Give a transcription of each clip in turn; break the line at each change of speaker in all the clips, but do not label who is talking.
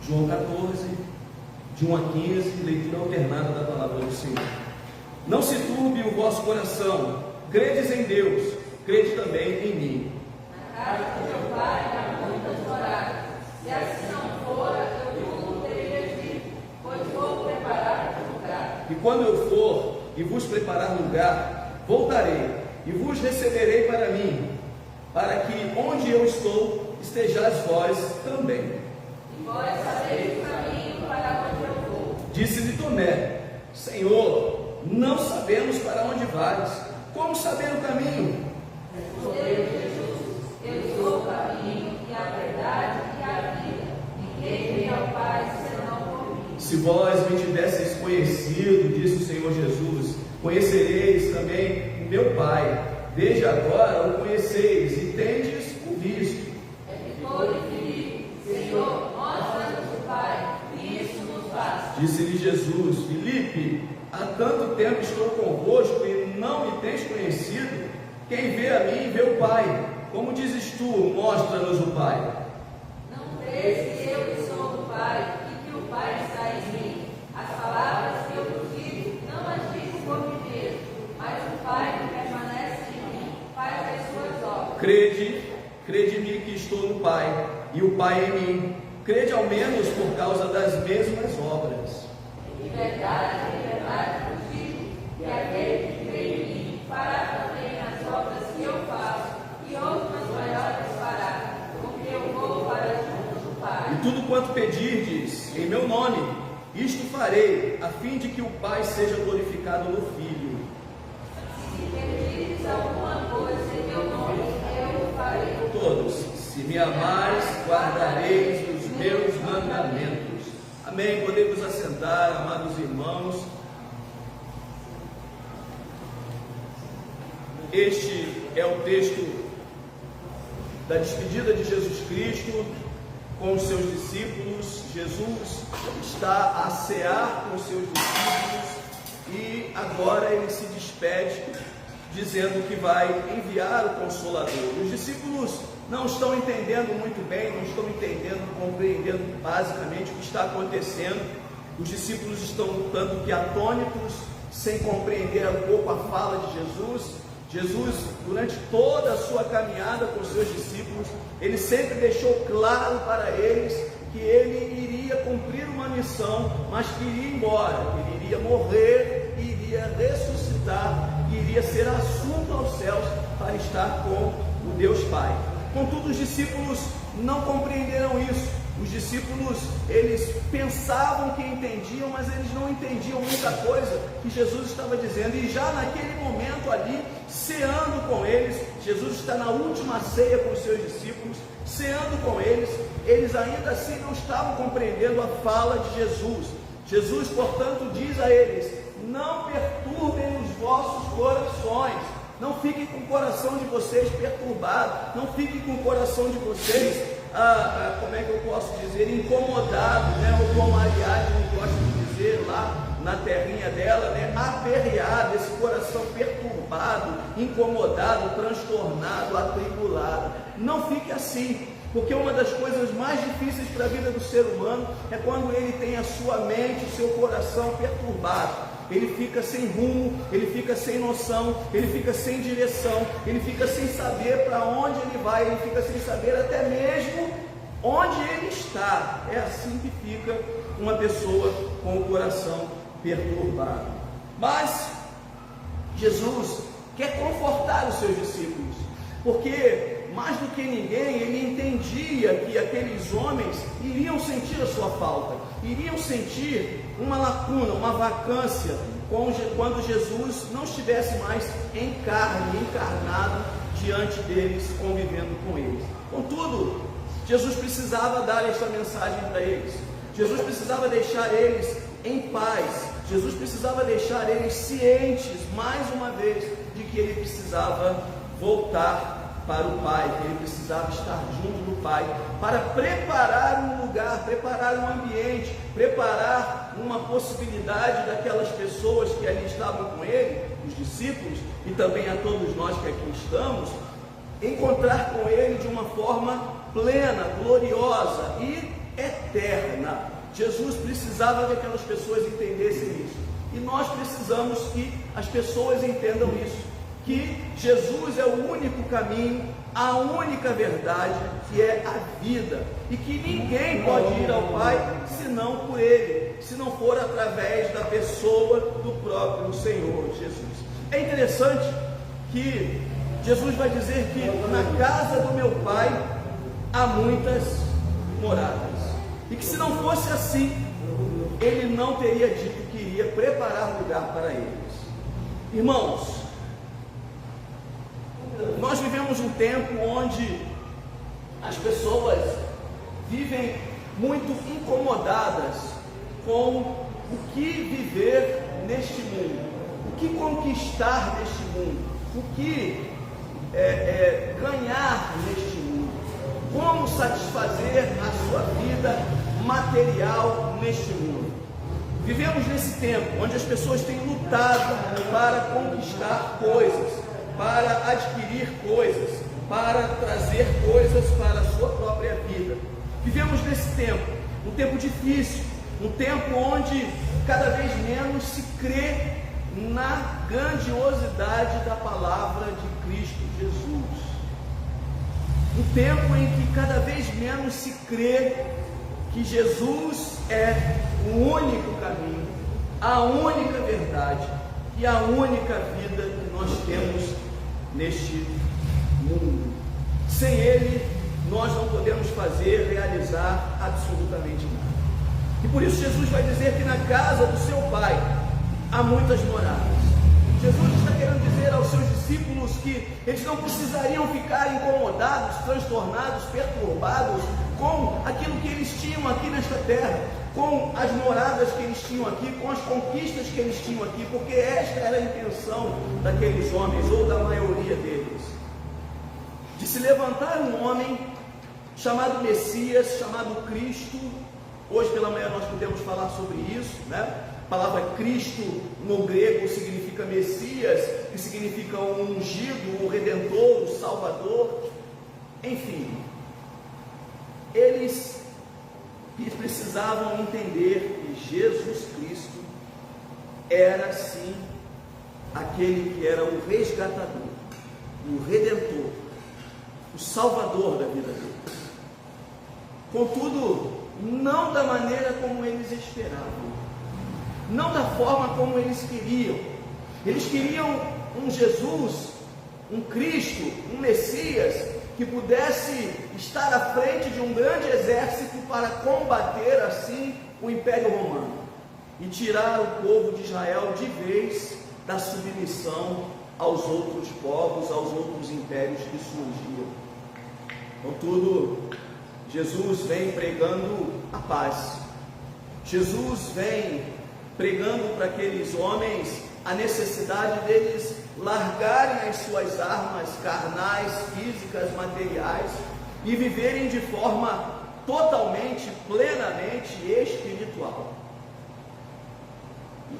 João 14, de 1 a 15, leitura alternada da palavra do Senhor. Não se turbe o vosso coração, credes em Deus, crede também em mim.
Na casa de meu pai há muitas moradas, se assim não fora, eu não teria dito, pois vou preparar um lugar.
E quando eu for e vos preparar lugar, voltarei e vos receberei para mim, para que onde eu estou, estejais vós também.
E vós sabeis o caminho para onde eu vou.
Disse-lhe Tomé: Senhor, não sabemos para onde vais, como saber o caminho?
Respondeu Jesus: Eu sou o caminho e a verdade e a vida. Ninguém vem ao Pai senão por mim.
Se vós me tivesseis conhecido, disse o Senhor Jesus, conhecereis também o meu Pai. Desde agora o conheceis e tendes o visto.
Replicou-lhe Filipe: Senhor, mostra-nos o Pai, e isso nos basta.
Disse-lhe Jesus: Filipe, há tanto tempo estou convosco e não me tens conhecido? Quem vê a mim, vê o Pai. Como dizes tu, mostra-nos o Pai?
Não crês que eu que sou do Pai e que o Pai está em mim? As palavras que eu vos digo, não as digo por mim mesmo, mas o Pai que permanece em mim faz as suas obras.
Crede-me que estou no Pai, e o Pai em mim. Crede ao menos por causa das mesmas obras.
Em verdade vos digo, que aquele que crê em mim fará também as obras que eu faço, e outras maiores fará, porque eu vou para junto do Pai.
E tudo quanto pedirdes em meu nome, isto farei, a fim de que o Pai seja glorificado no Filho.
Se pedirdes alguma coisa em meu nome, eu o farei.
Todos, se me amais, guardareis os meus mandamentos. Amém. Podemos assentar, amados irmãos. Este é o texto da despedida de Jesus Cristo com os seus discípulos. Jesus está a cear com os seus discípulos e agora ele se despede dizendo que vai enviar o Consolador. Os discípulos não estão entendendo muito bem, não estão entendendo, compreendendo basicamente o que está acontecendo. Os discípulos estão tanto que atônitos, sem compreender um pouco a fala de Jesus. Jesus, durante toda a sua caminhada com os seus discípulos, ele sempre deixou claro para eles que ele iria cumprir uma missão, mas que iria embora, que ele iria morrer, iria ressuscitar, que iria ser assunto aos céus para estar com o Deus Pai. Contudo, os discípulos não compreenderam isso. Os discípulos, eles pensavam que entendiam, mas eles não entendiam muita coisa que Jesus estava dizendo. E já naquele momento ali, ceando com eles, Jesus está na última ceia com os seus discípulos, ceando com eles ainda assim não estavam compreendendo a fala de Jesus. Jesus, portanto, diz a eles: não perturbem os vossos corações. Não fiquem com o coração de vocês perturbado, não fiquem com o coração de vocês, como é que eu posso dizer, incomodado, né? Ou como a Ariadne gosta de dizer lá na terrinha dela, né? Aperreado, esse coração perturbado, incomodado, transtornado, atribulado. Não fique assim, porque uma das coisas mais difíceis para a vida do ser humano é quando ele tem a sua mente, o seu coração perturbado. Ele fica sem rumo, ele fica sem noção, ele fica sem direção, ele fica sem saber para onde ele vai, ele fica sem saber até mesmo onde ele está. É assim que fica uma pessoa com o coração perturbado. Mas Jesus quer confortar os seus discípulos, porque mais do que ninguém ele entendia que aqueles homens iriam sentir a sua falta, iriam sentir uma lacuna, uma vacância, quando Jesus não estivesse mais em carne, encarnado diante deles, convivendo com eles. Contudo, Jesus precisava dar esta mensagem para eles. Jesus precisava deixar eles em paz. Jesus precisava deixar eles cientes, mais uma vez, de que ele precisava voltar para o Pai, que ele precisava estar junto do Pai, para preparar um lugar, preparar um ambiente, preparar uma possibilidade daquelas pessoas que ali estavam com ele, os discípulos, e também a todos nós que aqui estamos, encontrar com ele de uma forma plena, gloriosa e eterna. Jesus precisava que aquelas pessoas entendessem isso. E nós precisamos que as pessoas entendam isso. Que Jesus é o único caminho, a única verdade, que é a vida. E que ninguém pode ir ao Pai senão por Ele, se não for através da pessoa do próprio Senhor Jesus. É interessante que Jesus vai dizer que na casa do meu Pai há muitas moradas. E que se não fosse assim, Ele não teria dito que iria preparar lugar para eles. Irmãos, nós vivemos um tempo onde as pessoas vivem muito incomodadas com o que viver neste mundo, o que conquistar neste mundo, o que ganhar neste mundo, como satisfazer a sua vida material neste mundo. Vivemos nesse tempo onde as pessoas têm lutado para conquistar coisas, para adquirir coisas, para trazer coisas para a sua própria vida. Vivemos nesse tempo, um tempo difícil, um tempo onde cada vez menos se crê na grandiosidade da palavra de Cristo Jesus. Um tempo em que cada vez menos se crê que Jesus é o único caminho, a única verdade e a única vida que nós temos neste mundo. Sem Ele, nós não podemos realizar absolutamente nada. E por isso Jesus vai dizer que na casa do seu Pai há muitas moradas. Jesus está querendo dizer aos seus discípulos que eles não precisariam ficar incomodados, transtornados, perturbados com aquilo que eles tinham aqui nesta terra, com as moradas que eles tinham aqui, com as conquistas que eles tinham aqui, porque esta era a intenção daqueles homens, ou da maioria deles, de se levantar um homem chamado Messias, chamado Cristo. Hoje pela manhã nós podemos falar sobre isso, né? A palavra Cristo no grego significa Messias, que significa o ungido, o redentor, o salvador. Enfim, eles precisavam entender que Jesus Cristo era sim aquele que era o resgatador, o redentor, o salvador da vida deles. Contudo, não da maneira como eles esperavam, não da forma como eles queriam. Eles queriam um Jesus, um Cristo, um Messias que pudesse estar à frente de um grande exército para combater assim o Império Romano e tirar o povo de Israel de vez da submissão aos outros povos, aos outros impérios que surgiam. Contudo, Jesus vem pregando a paz. Jesus vem pregando para aqueles homens a necessidade deles largarem as suas armas carnais, físicas, materiais e viverem de forma totalmente, plenamente espiritual.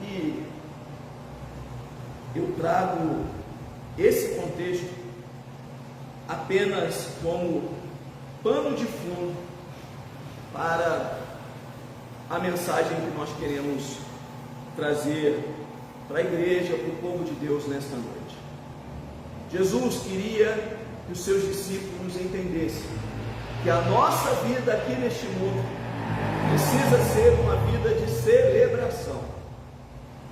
E eu trago esse contexto apenas como pano de fundo para a mensagem que nós queremos trazer para a igreja, para o povo de Deus nesta noite. Jesus queria que os seus discípulos entendessem que a nossa vida aqui neste mundo precisa ser uma vida de celebração.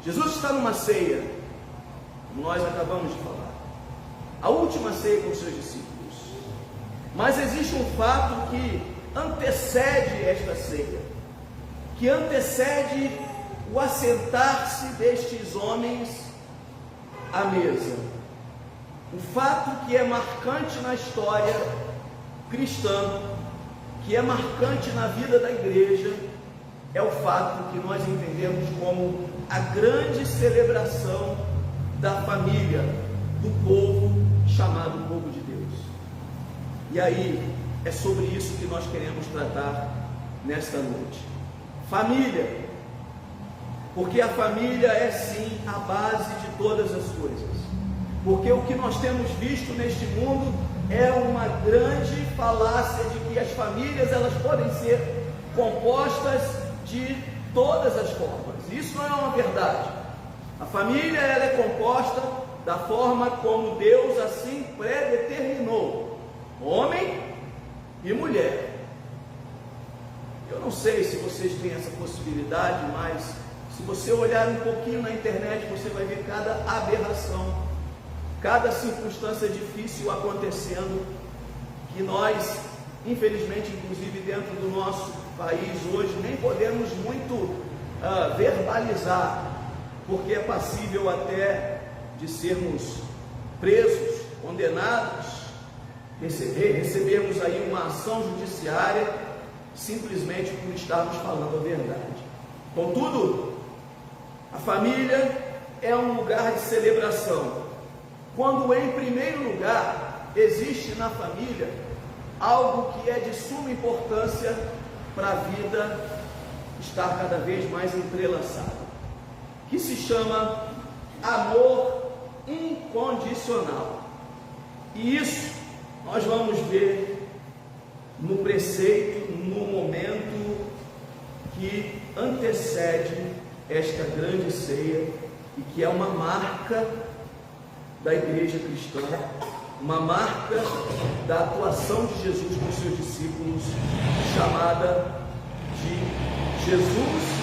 Jesus está numa ceia, como nós acabamos de falar, a última ceia com os seus discípulos. Mas existe um fato que antecede esta ceia, que antecede o assentar-se destes homens à mesa. Um fato que é marcante na história cristã, que é marcante na vida da igreja, é o fato que nós entendemos como a grande celebração da família, do povo chamado povo de Deus. E aí, é sobre isso que nós queremos tratar nesta noite. Família, porque a família é sim a base de todas as coisas. Porque o que nós temos visto neste mundo é uma grande falácia de que as famílias elas podem ser compostas de todas as formas. Isso não é uma verdade. A família ela é composta da forma como Deus assim predeterminou: homem e mulher. Eu não sei se vocês têm essa possibilidade, mas se você olhar um pouquinho na internet, você vai ver cada aberração, cada circunstância difícil acontecendo, que nós, infelizmente, inclusive dentro do nosso país hoje, nem podemos muito verbalizar, porque é passível até de sermos presos, condenados, recebermos aí uma ação judiciária, simplesmente por estarmos falando a verdade. Contudo, a família é um lugar de celebração, quando em primeiro lugar existe na família algo que é de suma importância para a vida estar cada vez mais entrelaçada, que se chama amor incondicional. E isso nós vamos ver no preceito, no momento que antecede esta grande ceia e que é uma marca da igreja cristã, uma marca da atuação de Jesus com os seus discípulos, chamada de Jesus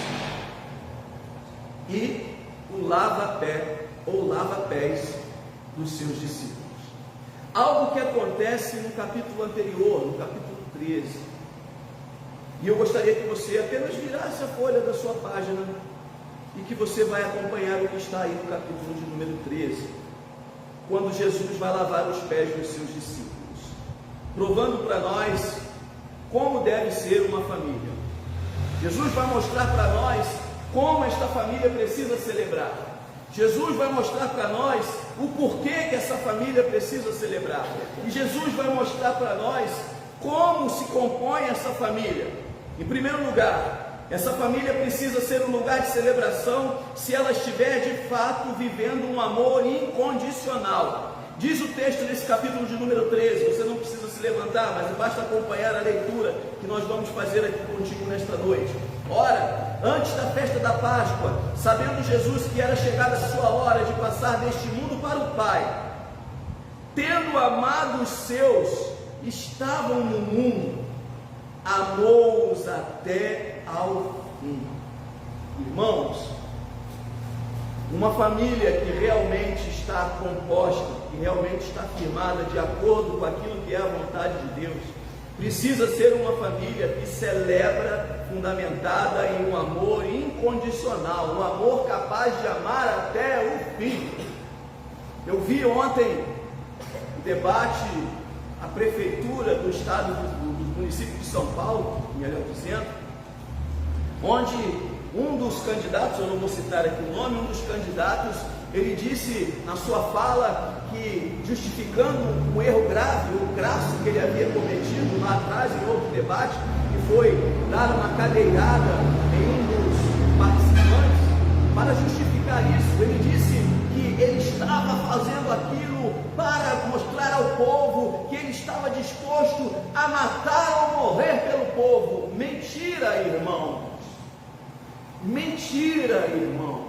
e o lava-pé ou lava-pés dos seus discípulos. Algo que acontece no capítulo anterior, no capítulo 13. E eu gostaria que você apenas virasse a folha da sua página e que você vai acompanhar o que está aí no capítulo de número 13, quando Jesus vai lavar os pés dos seus discípulos, provando para nós como deve ser uma família. Jesus vai mostrar para nós como esta família precisa celebrar. Jesus vai mostrar para nós o porquê que essa família precisa celebrar. E Jesus vai mostrar para nós como se compõe essa família. Em primeiro lugar, essa família precisa ser um lugar de celebração se ela estiver de fato vivendo um amor incondicional. Diz o texto nesse capítulo de número 13, você não precisa se levantar, mas basta acompanhar a leitura que nós vamos fazer aqui contigo nesta noite. Ora, antes da festa da Páscoa, sabendo Jesus que era chegada a sua hora de passar deste mundo para o Pai, tendo amado os seus, estavam no mundo, amou-os até ao fim. Irmãos, uma família que realmente está composta, que realmente está firmada de acordo com aquilo que é a vontade de Deus, precisa ser uma família que celebra, fundamentada em um amor incondicional, um amor capaz de amar até o fim. Eu vi ontem o debate, a prefeitura do estado do município de São Paulo, melhor dizendo, onde um dos candidatos, eu não vou citar aqui o nome, um dos candidatos, ele disse na sua fala que, justificando um erro grave, o crasso que ele havia cometido lá atrás em outro debate, que foi dar uma cadeirada em um dos participantes, para justificar isso, ele disse que ele estava fazendo aquilo para mostrar ao povo que ele estava disposto a matar ou morrer pelo povo. Mentira, irmãos. Mentira, irmãos.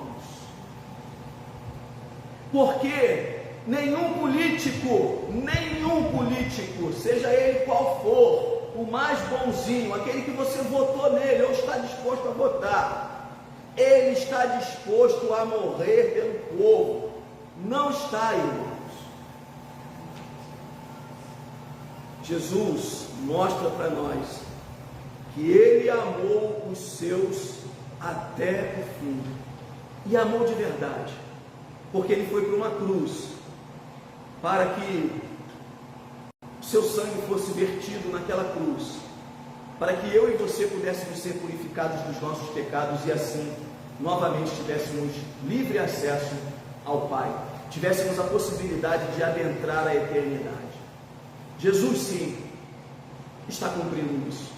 Porque nenhum político, seja ele qual for, o mais bonzinho, aquele que você votou nele ou está disposto a votar, ele está disposto a morrer pelo povo. Não está, irmãos. Jesus mostra para nós que ele amou os seus até o fim, e amou de verdade, porque ele foi para uma cruz, para que o seu sangue fosse vertido naquela cruz, para que eu e você pudéssemos ser purificados dos nossos pecados, e assim, novamente tivéssemos livre acesso ao Pai, tivéssemos a possibilidade de adentrar a eternidade. Jesus sim, está cumprindo isso,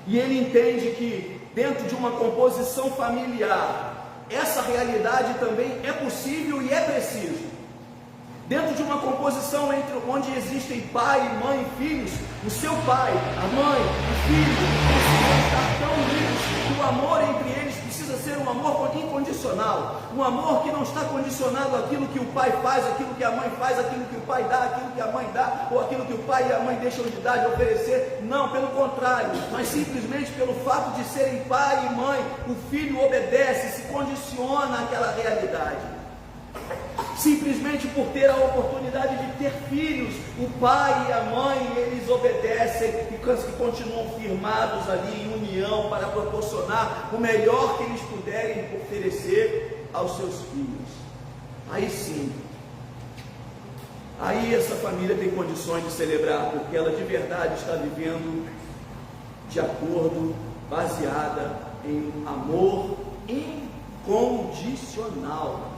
e ele entende que dentro de uma composição familiar, essa realidade também é possível e é preciso. Dentro de uma composição onde existem pai, mãe e filhos, o seu pai, a mãe, o filho, estar tão unidos que o amor entre eles precisa ser um amor incondicional, um amor que não está condicionado àquilo que o pai faz, aquilo que a mãe faz, aquilo que o pai dá, aquilo que a mãe dá, ou aquilo que o pai e a mãe deixam de dar, de oferecer. Não, pelo contrário, mas simplesmente pelo fato de serem pai e mãe, o filho obedece, se condiciona àquela realidade. Simplesmente por ter a oportunidade de ter filhos, o pai e a mãe, eles obedecem e continuam firmados ali em união para proporcionar o melhor que eles puderem oferecer aos seus filhos. Aí sim, aí essa família tem condições de celebrar, porque ela de verdade está vivendo de acordo, baseada em um amor incondicional,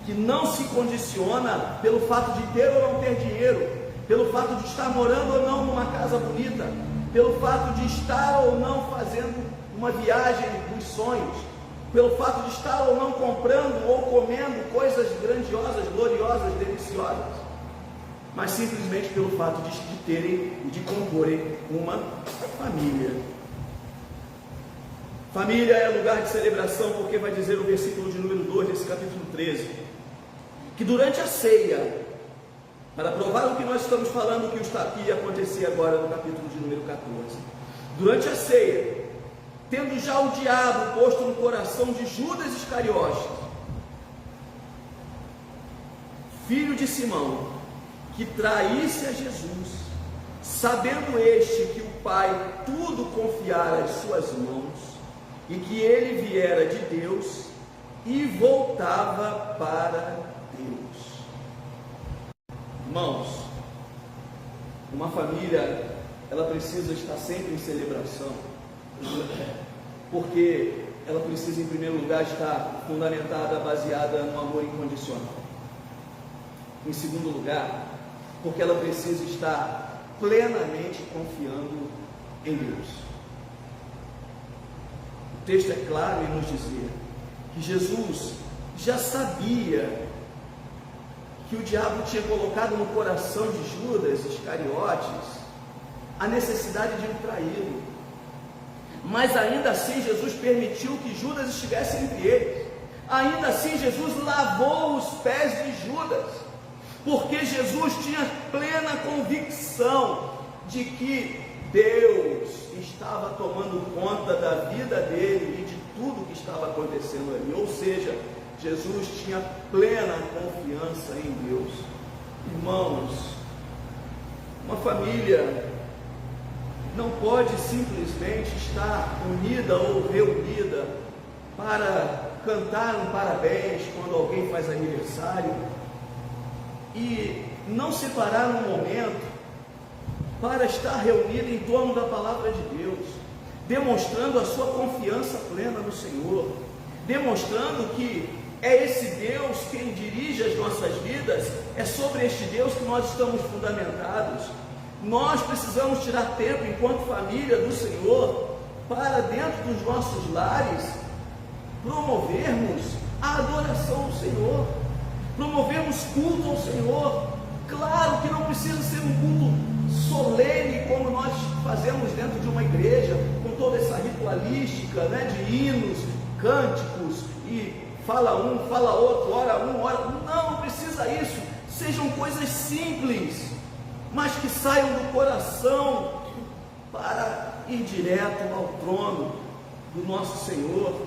que não se condiciona pelo fato de ter ou não ter dinheiro, pelo fato de estar morando ou não numa casa bonita, pelo fato de estar ou não fazendo uma viagem dos sonhos, pelo fato de estar ou não comprando ou comendo coisas grandiosas, gloriosas, deliciosas, mas simplesmente pelo fato de terem e de comporem uma família. Família é lugar de celebração, porque vai dizer o versículo de número 2 desse capítulo 13, que durante a ceia, para provar o que nós estamos falando, que ia acontecer agora no capítulo de número 14, durante a ceia, tendo já o diabo posto no coração de Judas Iscariotes, filho de Simão, que traísse a Jesus, sabendo este que o Pai tudo confiara às suas mãos, e que ele viera de Deus e voltava para Deus. Irmãos, uma família, ela precisa estar sempre em celebração, porque ela precisa, em primeiro lugar, estar fundamentada, baseada no amor incondicional. Em segundo lugar, porque ela precisa estar plenamente confiando em Deus. O texto é claro em nos dizer que Jesus já sabia que o diabo tinha colocado no coração de Judas Iscariotes a necessidade de o traí-lo, mas ainda assim Jesus permitiu que Judas estivesse entre eles. Ainda assim Jesus lavou os pés de Judas, porque Jesus tinha plena convicção de que Deus estava tomando conta da vida dele e de tudo que estava acontecendo ali. Ou seja, Jesus tinha plena confiança em Deus. Irmãos, uma família não pode simplesmente estar unida ou reunida para cantar um parabéns quando alguém faz aniversário e não separar um momento para estar reunida em torno da palavra de Deus, demonstrando a sua confiança plena no Senhor, demonstrando que é esse Deus quem dirige as nossas vidas, é sobre este Deus que nós estamos fundamentados. Nós precisamos tirar tempo enquanto família do Senhor para dentro dos nossos lares promovermos a adoração ao Senhor, promovermos culto ao Senhor. Claro que não precisa ser um culto solene como nós fazemos dentro de uma igreja, com toda essa ritualística, de hinos, cânticos e fala um, fala outro, ora um, ora outro. Não precisa isso. Sejam coisas simples, mas que saiam do coração para ir direto ao trono do nosso Senhor,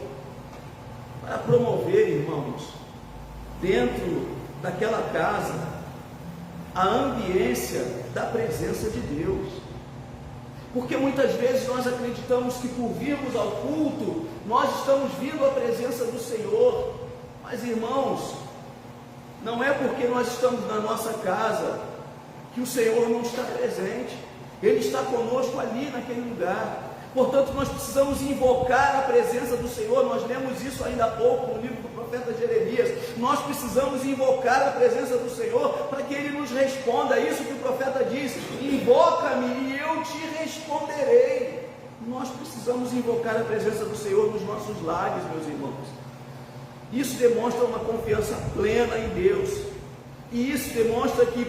para promover, irmãos, dentro daquela casa, a ambiência da presença de Deus. Porque muitas vezes nós acreditamos que por virmos ao culto, nós estamos vindo à presença do Senhor. Mas, irmãos, não é porque nós estamos na nossa casa que o Senhor não está presente. Ele está conosco ali naquele lugar. Portanto, nós precisamos invocar a presença do Senhor. Nós lemos isso ainda há pouco no livro do profeta Jeremias. Nós precisamos invocar a presença do Senhor para que Ele nos responda. Isso que o profeta diz: invoca-me e eu te responderei. Nós precisamos invocar a presença do Senhor nos nossos lares, meus irmãos. Isso demonstra uma confiança plena em Deus. E isso demonstra que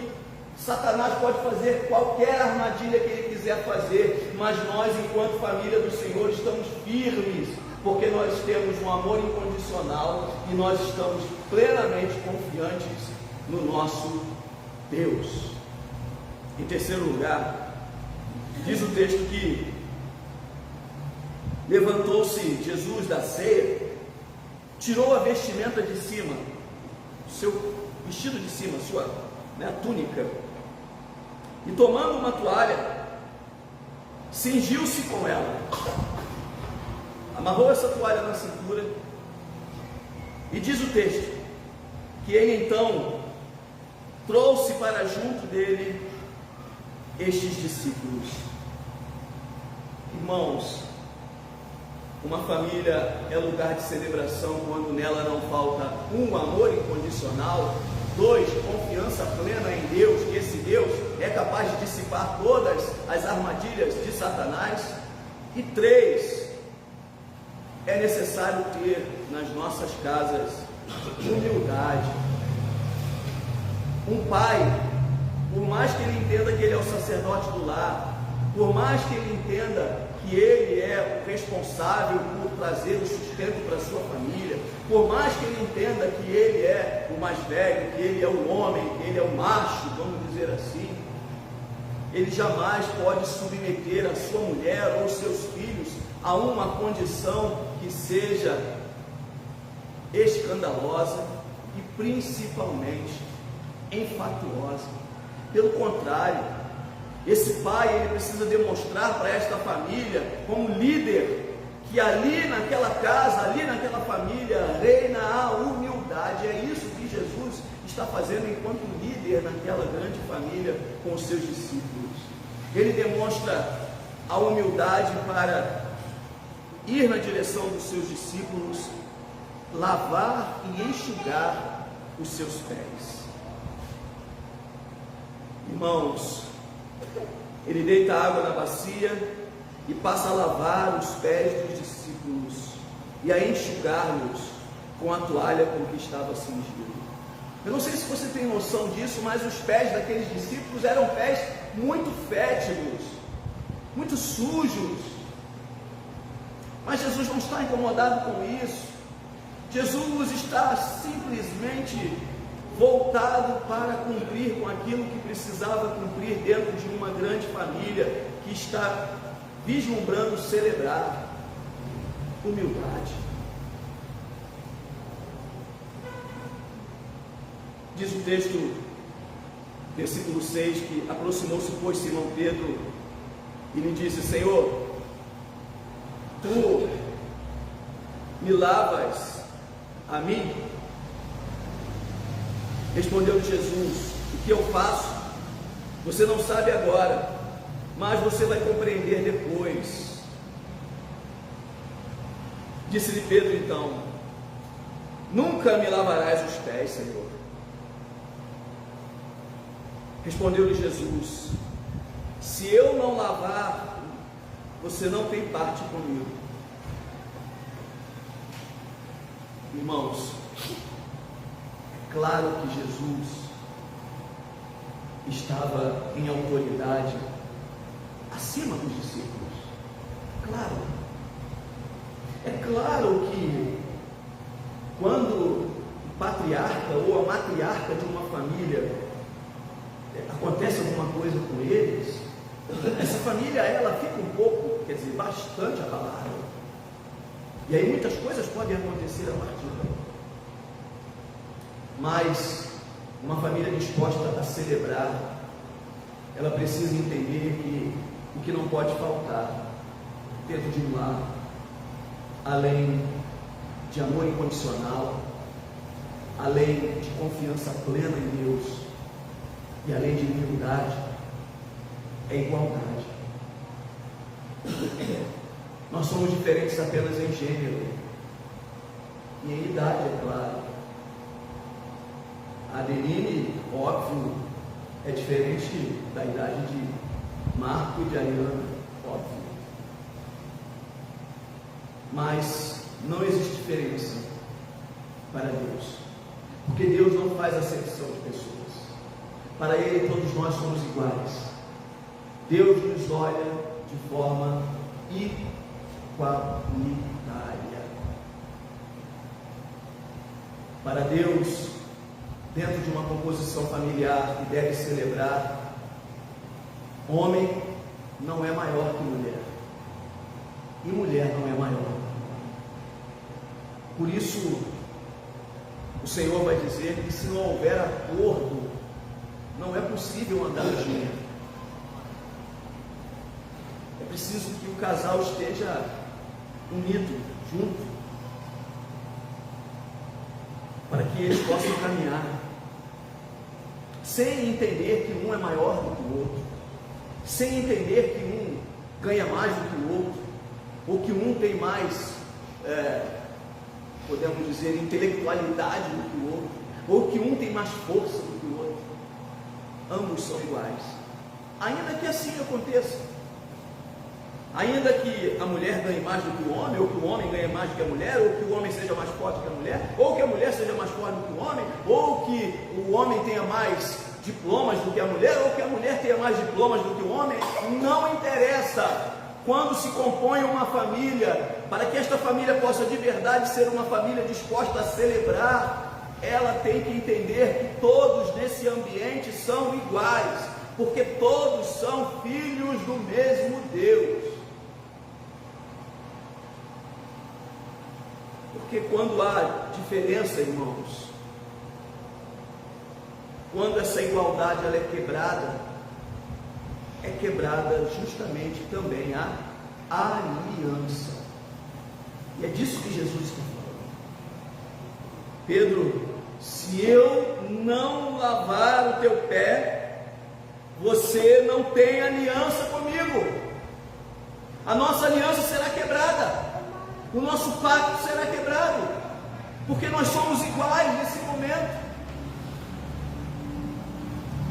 Satanás pode fazer qualquer armadilha que ele quiser quiser fazer, mas nós, enquanto família do Senhor, estamos firmes, porque nós temos um amor incondicional e nós estamos plenamente confiantes no nosso Deus. Em terceiro lugar, diz o texto que levantou-se Jesus da ceia, tirou a vestimenta de cima, seu vestido de cima, sua túnica, e tomando uma toalha, cingiu-se com ela, amarrou essa toalha na cintura, e diz o texto que ele então trouxe para junto dele estes discípulos. Irmãos, uma família é lugar de celebração quando nela não falta um, amor incondicional, dois, confiança plena em Deus, que esse Deus é capaz de dissipar todas as armadilhas de Satanás, e três, é necessário ter nas nossas casas humildade. Um pai, por mais que ele entenda que ele é o sacerdote do lar, por mais que ele entenda que ele é o responsável por trazer o sustento para a sua família, por mais que ele entenda que ele é o mais velho, que ele é o homem, que ele é o macho, vamos dizer assim, ele jamais pode submeter a sua mulher ou seus filhos a uma condição que seja escandalosa e principalmente enfatuosa. Pelo contrário, esse pai, ele precisa demonstrar para esta família, como líder, que ali naquela casa, ali naquela família, reina a humildade. É isso que Jesus está fazendo enquanto líder naquela grande família com os seus discípulos. Ele demonstra a humildade para ir na direção dos seus discípulos, lavar e enxugar os seus pés. Irmãos, ele deita água na bacia e passa a lavar os pés dos discípulos e a enxugar-los com a toalha com que estava cingido. Eu não sei se você tem noção disso, mas os pés daqueles discípulos eram pés muito fétidos, muito sujos. Mas Jesus não está incomodado com isso. Jesus está simplesmente voltado para cumprir com aquilo que precisava cumprir dentro de uma grande família que está vislumbrando celebrar humildade. Diz o texto, versículo 6, que aproximou-se, pois, Simão Pedro e lhe disse: Senhor, tu me lavas a mim? Respondeu Jesus: o que eu faço, você não sabe agora, mas você vai compreender depois. Disse-lhe Pedro então: nunca me lavarás os pés, Senhor. Respondeu-lhe Jesus: se eu não lavar, você não tem parte comigo. Irmãos, claro que Jesus estava em autoridade acima dos discípulos. Claro. É claro que quando o patriarca ou a matriarca de uma família acontece alguma coisa com eles, essa família ela fica um pouco, quer dizer, bastante abalada. E aí muitas coisas podem acontecer a partir daí. Mas uma família disposta a celebrar, ela precisa entender que o que não pode faltar dentro de um lar, além de amor incondicional, além de confiança plena em Deus e além de humildade, é igualdade. Nós somos diferentes apenas em gênero e em idade, é claro. A Adeline, óbvio, é diferente da idade de Marco e de Ariana, óbvio. Mas não existe diferença para Deus, porque Deus não faz acepção de pessoas. Para Ele todos nós somos iguais. Deus nos olha de forma igualitária. Para Deus, dentro de uma composição familiar que deve celebrar, homem não é maior que mulher, e mulher não é maior. Por isso, o Senhor vai dizer que se não houver acordo, não é possível andar junto. É preciso que o casal esteja unido, junto, para que eles possam caminhar, sem entender que um é maior do que o outro, sem entender que um ganha mais do que o outro, ou que um tem mais, podemos dizer, intelectualidade do que o outro, ou que um tem mais força do que o outro. Ambos são iguais, ainda que assim aconteça. Ainda que a mulher ganhe mais do que o homem, ou que o homem ganhe mais do que a mulher, ou que o homem seja mais forte que a mulher, ou que a mulher seja mais forte do que o homem, ou que o homem tenha mais diplomas do que a mulher, ou que a mulher tenha mais diplomas do que o homem, não interessa. Quando se compõe uma família, para que esta família possa de verdade ser uma família disposta a celebrar, ela tem que entender que todos nesse ambiente são iguais, porque todos são filhos do mesmo Deus. Porque quando há diferença, irmãos, quando essa igualdade ela é quebrada justamente também a aliança. E é disso que Jesus está falando. Pedro, se eu não lavar o teu pé, você não tem aliança comigo. A nossa aliança será quebrada. O nosso pacto será quebrado, porque nós somos iguais nesse momento.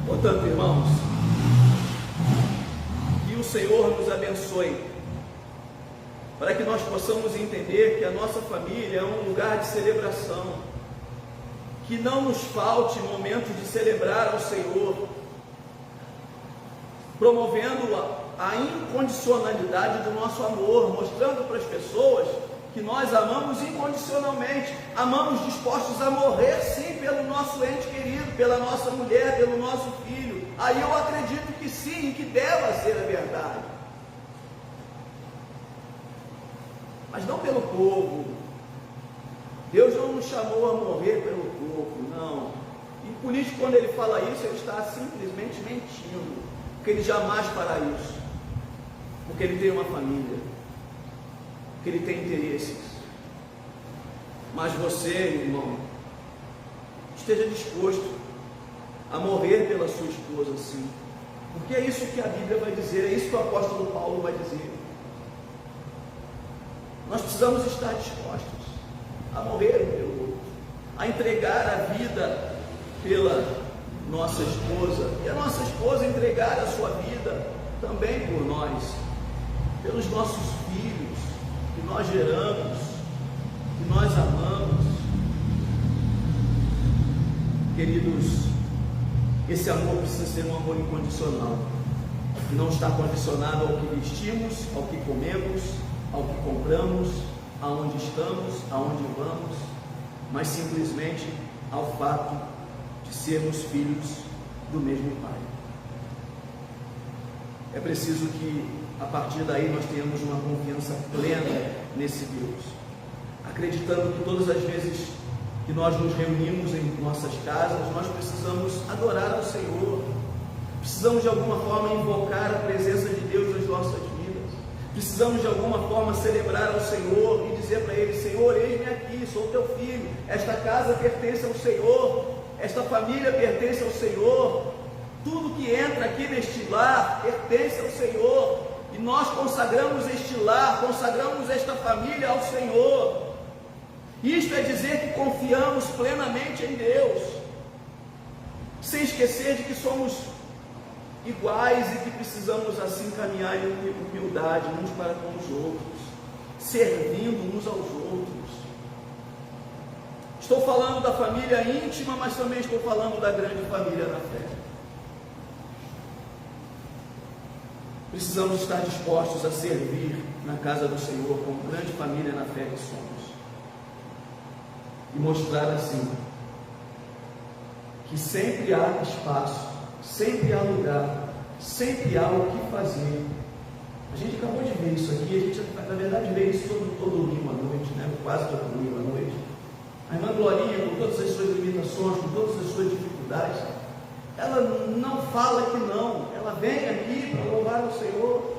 Portanto, irmãos, que o Senhor nos abençoe, para que nós possamos entender que a nossa família é um lugar de celebração, que não nos falte momentos de celebrar ao Senhor, promovendo a incondicionalidade do nosso amor, mostrando para as pessoas que nós amamos incondicionalmente, amamos dispostos a morrer sim pelo nosso ente querido, pela nossa mulher, pelo nosso filho. Aí eu acredito que sim, que deva ser a verdade, mas não pelo povo. Deus não nos chamou a morrer pelo povo, não. E o político, quando ele fala isso, ele está simplesmente mentindo, porque ele jamais fará isso, porque ele tem uma família, que ele tem interesses. Mas você, irmão, esteja disposto a morrer pela sua esposa, sim, porque é isso que a Bíblia vai dizer, é isso que o apóstolo Paulo vai dizer. Nós precisamos estar dispostos a morrer pelo outro, a entregar a vida pela nossa esposa, e a nossa esposa entregar a sua vida também por nós, pelos nossos filhos, que nós geramos, que nós amamos. Queridos, esse amor precisa ser um amor incondicional, que não está condicionado ao que vestimos, ao que comemos, ao que compramos, aonde estamos, aonde vamos, mas simplesmente ao fato de sermos filhos do mesmo Pai. É preciso que a partir daí nós tenhamos uma confiança plena nesse Deus, acreditando que todas as vezes que nós nos reunimos em nossas casas, nós precisamos adorar ao Senhor, precisamos de alguma forma invocar a presença de Deus nas nossas vidas, precisamos de alguma forma celebrar ao Senhor e dizer para Ele: Senhor, eis-me aqui, sou teu filho, esta casa pertence ao Senhor, esta família pertence ao Senhor, tudo que entra aqui neste lar pertence ao Senhor, e nós consagramos este lar, consagramos esta família ao Senhor. Isto é dizer que confiamos plenamente em Deus, sem esquecer de que somos iguais e que precisamos assim caminhar em humildade uns para com os outros, servindo uns aos outros. Estou falando da família íntima, mas também estou falando da grande família na fé. Precisamos estar dispostos a servir na casa do Senhor, como grande família na fé que somos, e mostrar assim que sempre há espaço, sempre há lugar, sempre há o que fazer. A gente acabou de ver isso aqui, a gente na verdade vê isso todo domingo à noite, né? Quase todo domingo à noite. A irmã Glorinha, com todas as suas limitações, com todas as suas dificuldades, ela não fala que não, ela vem aqui para louvar o Senhor.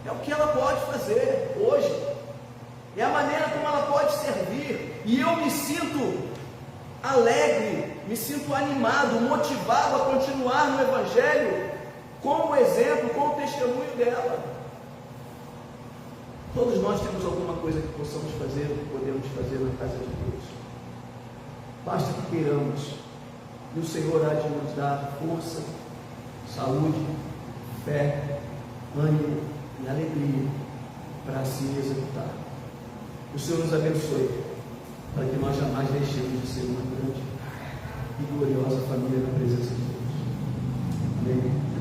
É o que ela pode fazer hoje, é a maneira como ela pode servir, e eu me sinto alegre, me sinto animado, motivado a continuar no Evangelho, com o exemplo, com o testemunho dela. Todos nós temos alguma coisa que possamos fazer, ou que podemos fazer na casa de Deus. Basta que queiramos, e o Senhor há de nos dar força, saúde, fé, ânimo e alegria para assim executar. O Senhor nos abençoe, para que nós jamais deixemos de ser uma grande e gloriosa família na presença de Deus. Amém.